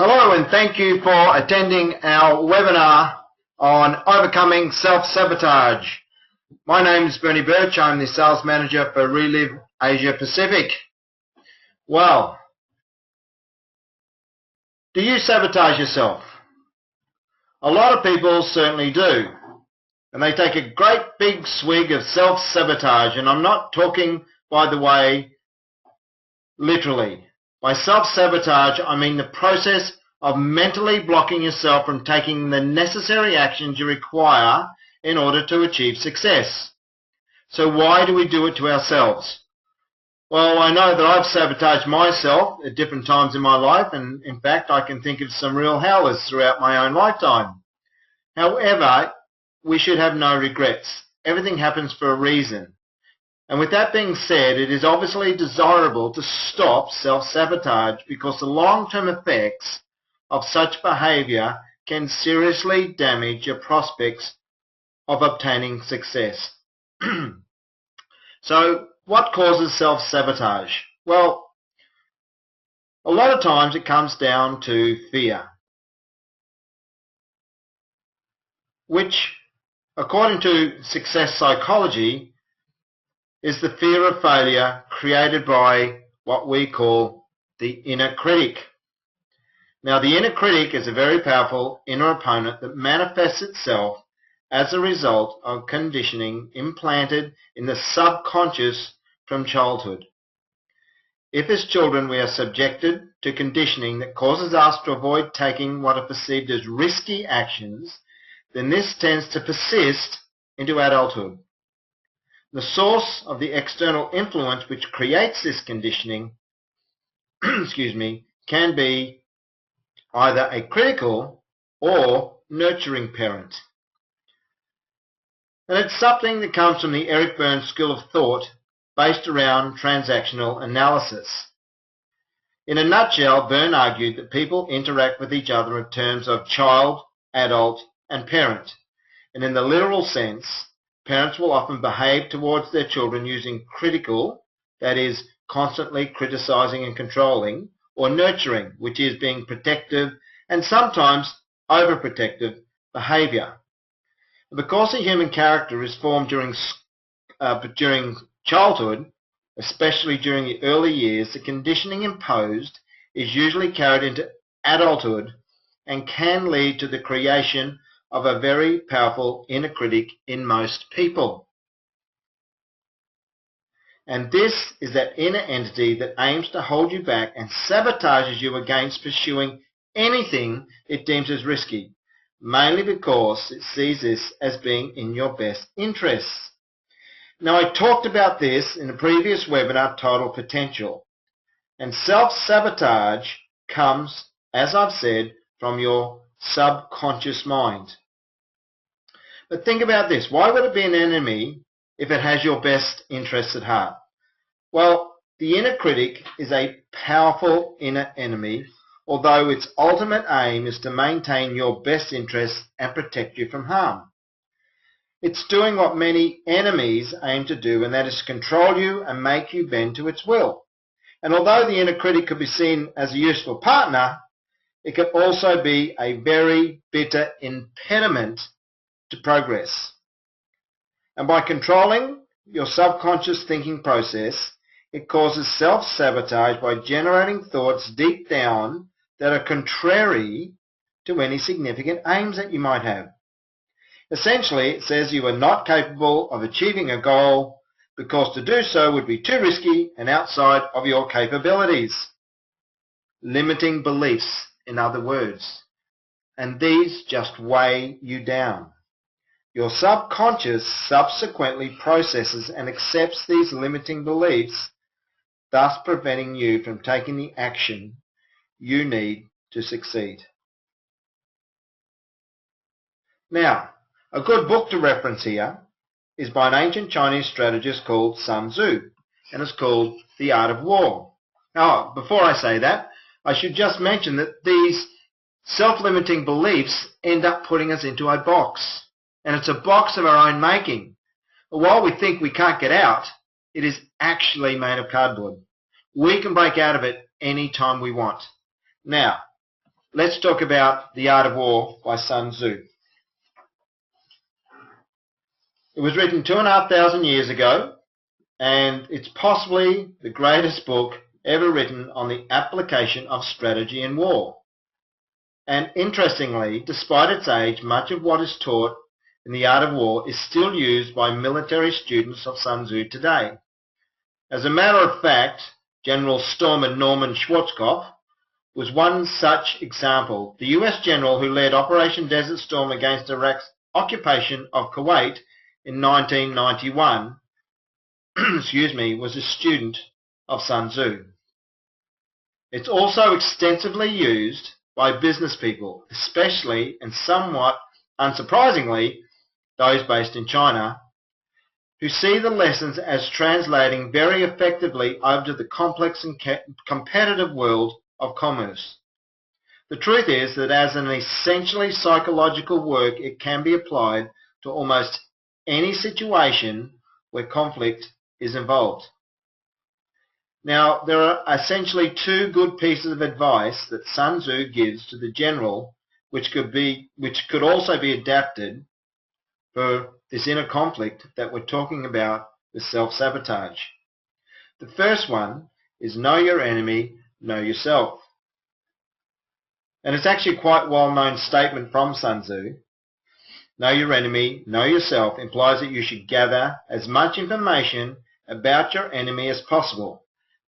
Hello and thank you for attending our webinar on overcoming self-sabotage. My name is Birch. I'm the sales manager for Reliv Asia Pacific. Well, do you sabotage yourself? A lot of people certainly do. And they take a great big swig of self-sabotage, and I'm not talking, by the way, literally. By self-sabotage, I mean the process of mentally blocking yourself from taking the necessary actions you require in order to achieve success. So why do we do it to ourselves? Well, I know that I've sabotaged myself at different times in my life, and in fact I can think of some real howlers throughout my own lifetime. However, we should have no regrets. Everything happens for a reason. And with that being said, it is obviously desirable to stop self-sabotage because the long-term effects of such behavior can seriously damage your prospects of obtaining success. So, what causes self-sabotage? Well, a lot of times it comes down to fear, which, according to success psychology, is the fear of failure created by what we call the inner critic. Now, the inner critic is a very powerful inner opponent that manifests itself as a result of conditioning implanted in the subconscious from childhood. If as children we are subjected to conditioning that causes us to avoid taking what are perceived as risky actions, then this tends to persist into adulthood. The source of the external influence which creates this conditioning can be either a critical or nurturing parent. And it's something that comes from the Eric Berne school of thought based around transactional analysis. In a nutshell, Berne argued that people interact with each other in terms of child, adult, and parent. And in the literal sense, parents will often behave towards their children using critical, that is, constantly criticizing and controlling, or nurturing, which is being protective and sometimes overprotective behavior. Because the human character is formed during childhood, especially during the early years, the conditioning imposed is usually carried into adulthood and can lead to the creation of a very powerful inner critic in most people. And this is that inner entity that aims to hold you back and sabotages you against pursuing anything it deems as risky, mainly because it sees this as being in your best interests. Now, I talked about this in a previous webinar titled Potential. And self-sabotage comes, as I've said, from your subconscious mind. But think about this. Why would it be an enemy if it has your best interests at heart? Well, the inner critic is a powerful inner enemy, although its ultimate aim is to maintain your best interests and protect you from harm. It's doing what many enemies aim to do, and that is to control you and make you bend to its will. And although the inner critic could be seen as a useful partner, it can also be a very bitter impediment to progress. And by controlling your subconscious thinking process, it causes self-sabotage by generating thoughts deep down that are contrary to any significant aims that you might have. Essentially, it says you are not capable of achieving a goal because to do so would be too risky and outside of your capabilities. Limiting beliefs, in other words. And these just weigh you down. Your subconscious subsequently processes and accepts these limiting beliefs, thus preventing you from taking the action you need to succeed. Now, a good book to reference here is by an ancient Chinese strategist called Sun Tzu, and it's called The Art of War. Now, before I say that, I should just mention that these self-limiting beliefs end up putting us into a box, and it's a box of our own making. But while we think we can't get out, it is actually made of cardboard. We can break out of it any time we want. Now, let's talk about The Art of War by Sun Tzu. It was written 2,500 years ago, and it's possibly the greatest book ever written on the application of strategy in war. And interestingly, despite its age, much of what is taught in The Art of War is still used by military students of Sun Tzu today. As a matter of fact, General Stormer Norman Schwarzkopf was one such example. The US general who led Operation Desert Storm against Iraq's occupation of Kuwait in 1991 was a student of Sun Tzu. It's also extensively used by business people, especially and somewhat unsurprisingly those based in China, who see the lessons as translating very effectively over to the complex and competitive world of commerce. The truth is that as an essentially psychological work, it can be applied to almost any situation where conflict is involved. Now, there are essentially two good pieces of advice that Sun Tzu gives to the general, which could also be adapted for this inner conflict that we're talking about with self-sabotage. The first one is know your enemy, know yourself. And it's actually quite a well-known statement from Sun Tzu. Know your enemy, know yourself implies that you should gather as much information about your enemy as possible.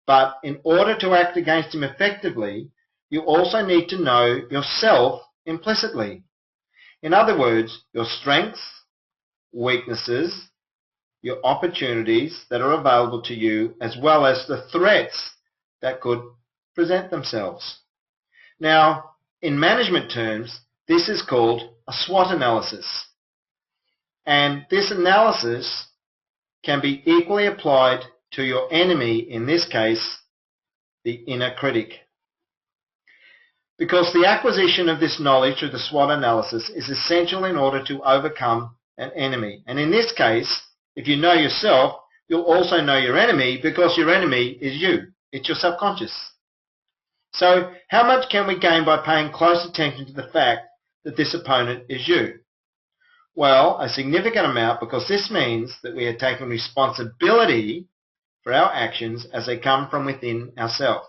But in order to act against him effectively, you also need to know yourself implicitly. In other words, your strengths, weaknesses, your opportunities that are available to you, as well as the threats that could present themselves. Now, in management terms, this is called a SWOT analysis. And this analysis can be equally applied to your enemy, in this case, the inner critic. Because the acquisition of this knowledge through the SWOT analysis is essential in order to overcome an enemy. And in this case, if you know yourself, you'll also know your enemy, because your enemy is you. It's your subconscious. So how much can we gain by paying close attention to the fact that this opponent is you? Well, a significant amount, because this means that we are taking responsibility for our actions as they come from within ourselves.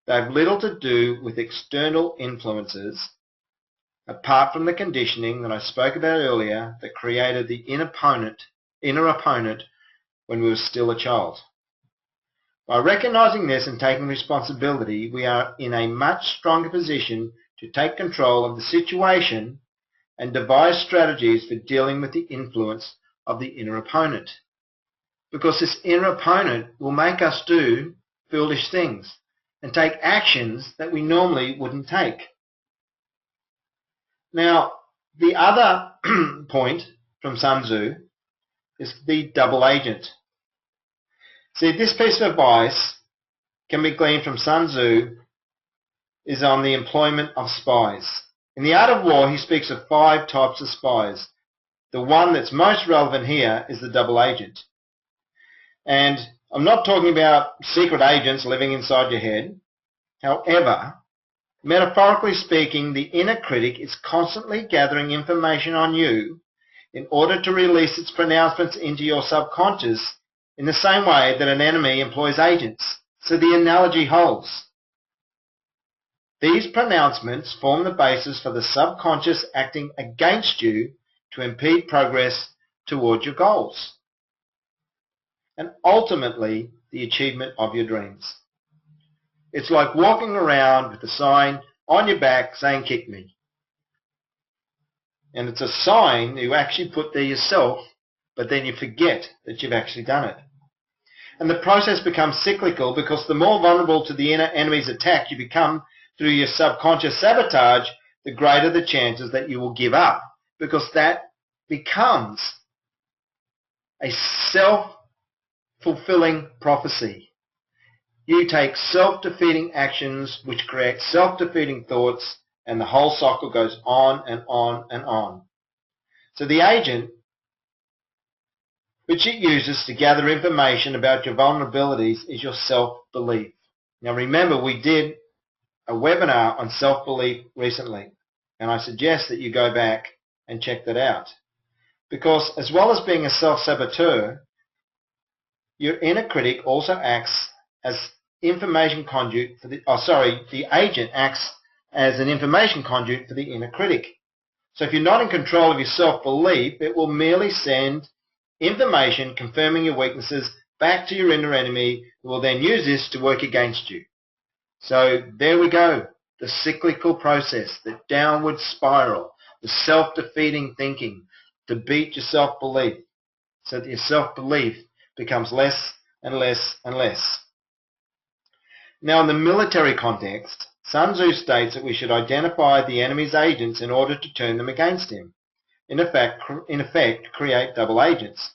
They have little to do with external influences, apart from the conditioning that I spoke about earlier that created the inner opponent when we were still a child. By recognizing this and taking responsibility, we are in a much stronger position to take control of the situation and devise strategies for dealing with the influence of the inner opponent. Because this inner opponent will make us do foolish things and take actions that we normally wouldn't take. Now, the other point from Sun Tzu is the double agent. See, this piece of advice can be gleaned from Sun Tzu is on the employment of spies. In The Art of War, he speaks of 5 types of spies. The one that's most relevant here is the double agent. And I'm not talking about secret agents living inside your head. However, metaphorically speaking, the inner critic is constantly gathering information on you in order to release its pronouncements into your subconscious in the same way that an enemy employs agents. So the analogy holds. These pronouncements form the basis for the subconscious acting against you to impede progress towards your goals and ultimately the achievement of your dreams. It's like walking around with a sign on your back saying, "Kick me." And it's a sign you actually put there yourself, but then you forget that you've actually done it. And the process becomes cyclical, because the more vulnerable to the inner enemy's attack you become through your subconscious sabotage, the greater the chances that you will give up, because that becomes a self-fulfilling prophecy. You take self-defeating actions which create self-defeating thoughts, and the whole cycle goes on and on and on. So the agent, which it uses to gather information about your vulnerabilities, is your self-belief. Now remember, we did a webinar on self-belief recently, and I suggest that you go back and check that out. Because as well as being a self-saboteur, your inner critic also acts as information conduit for the agent acts as an information conduit for the inner critic. So if you're not in control of your self-belief, it will merely send information confirming your weaknesses back to your inner enemy, who will then use this to work against you. So there we go, the cyclical process, the downward spiral, the self-defeating thinking to beat your self-belief so that your self-belief becomes less and less and less. Now, in the military context, Sun Tzu states that we should identify the enemy's agents in order to turn them against him. In effect, create double agents.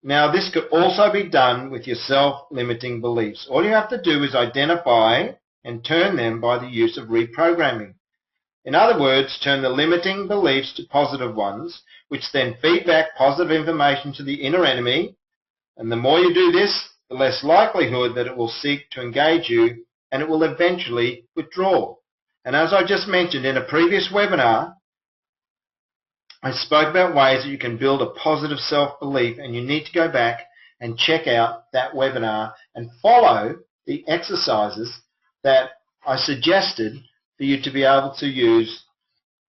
Now, this could also be done with your self-limiting beliefs. All you have to do is identify and turn them by the use of reprogramming. In other words, turn the limiting beliefs to positive ones, which then feed back positive information to the inner enemy. And the more you do this, the less likelihood that it will seek to engage you, and it will eventually withdraw. And as I just mentioned in a previous webinar, I spoke about ways that you can build a positive self-belief, and you need to go back and check out that webinar and follow the exercises that I suggested for you to be able to use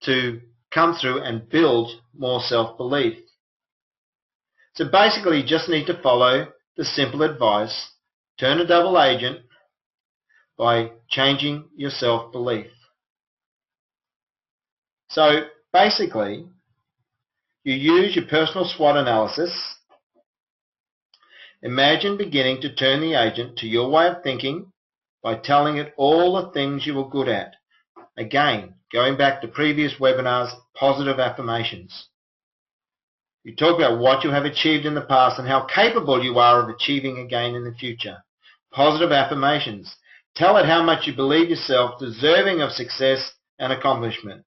to come through and build more self-belief. So basically, you just need to follow the simple advice: turn a double agent by changing your self-belief. So basically, you use your personal SWOT analysis. Imagine beginning to turn the agent to your way of thinking by telling it all the things you were good at. Again, going back to previous webinars, positive affirmations. You talk about what you have achieved in the past and how capable you are of achieving again in the future. Positive affirmations. Tell it how much you believe yourself deserving of success and accomplishment.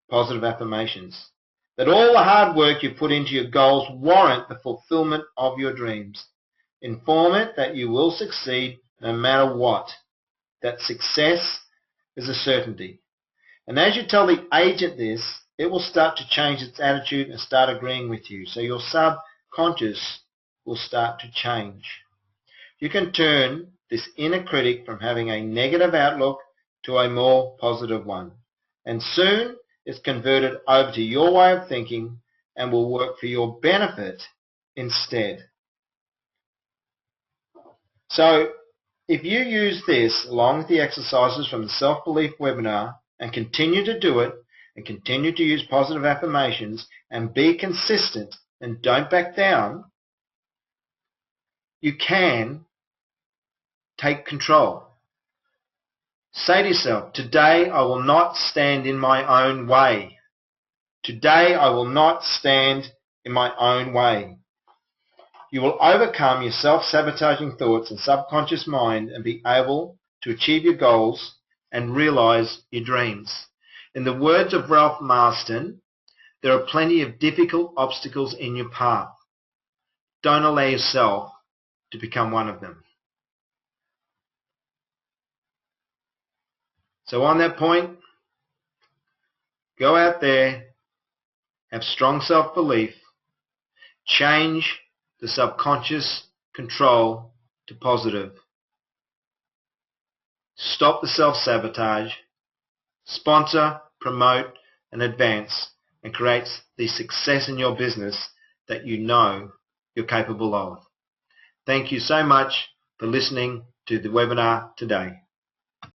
Positive affirmations. That all the hard work you put into your goals warrant the fulfillment of your dreams. Inform it that you will succeed no matter what. That success is a certainty. And as you tell the agent this, it will start to change its attitude and start agreeing with you. So your subconscious will start to change. You can turn this inner critic from having a negative outlook to a more positive one. And soon it's converted over to your way of thinking and will work for your benefit instead. So if you use this along with the exercises from the self-belief webinar and continue to do it and continue to use positive affirmations and be consistent and don't back down, you can take control. Say to yourself, today I will not stand in my own way. Today I will not stand in my own way. You will overcome your self-sabotaging thoughts and subconscious mind and be able to achieve your goals and realize your dreams. In the words of Ralph Marston, there are plenty of difficult obstacles in your path. Don't allow yourself to become one of them. So on that point, go out there, have strong self-belief, change the subconscious control to positive. Stop the self-sabotage, sponsor, promote, and advance, and create the success in your business that you know you're capable of. Thank you so much for listening to the webinar today.